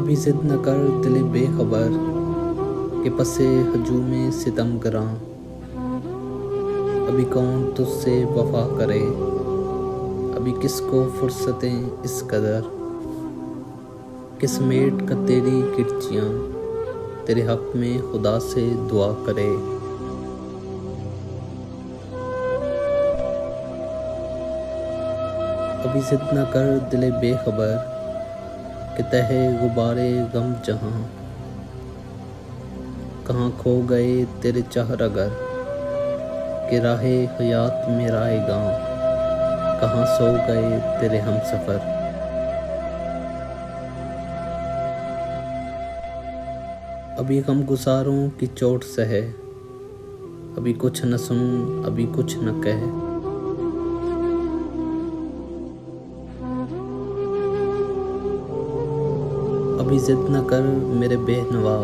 अभी जिद न कर दिले बेखबर के पसे हजूम सितम गिरां। अभी कौन तुझसे वफा करे, अभी किसको फुर्सतें इस कदर। किस मेट का तेरी किरचियाँ तेरे हक में खुदा से दुआ करे। अभी जिद न कर दिले बेखबर कि तहे गुबारे गम जहां। कहाँ खो गए तेरे चाहरगर कि राहे हयात में राएगां। कहाँ सो गए तेरे हमसफर। अभी गमगुसारों की चोट सहे, अभी कुछ न सुन अभी कुछ न कह। अभी जिद न कर मेरे बेनवा,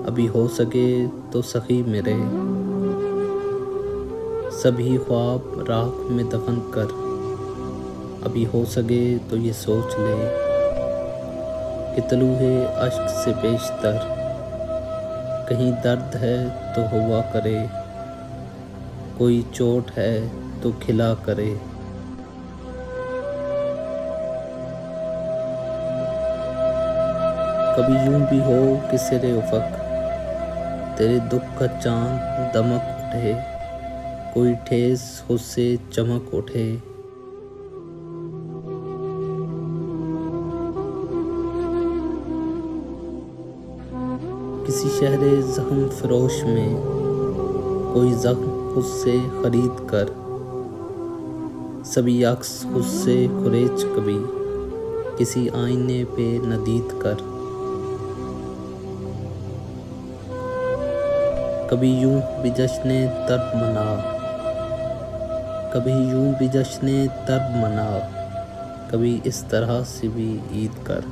अभी हो सके तो सखी मेरे। सभी ख्वाब राख में दफन कर, अभी हो सके तो ये सोच ले कि तलूहे अश्क से पेशतर कहीं दर्द है तो हुआ करे। कोई चोट है तो खिला करे। कभी यूं भी हो कि सिरे उफक तेरे दुख का चांद दमक उठे। कोई ठेस उससे चमक उठे। किसी शहरे जख्म फरोश में कोई जख्म उससे खरीद कर। सभी अक्स उससे कुरेच कभी किसी आईने पे नदीद कर। कभी यूं भी जश्ने तर्ब मना, कभी यूं भी जश्ने तर्ब मना। कभी इस तरह से भी ईद कर।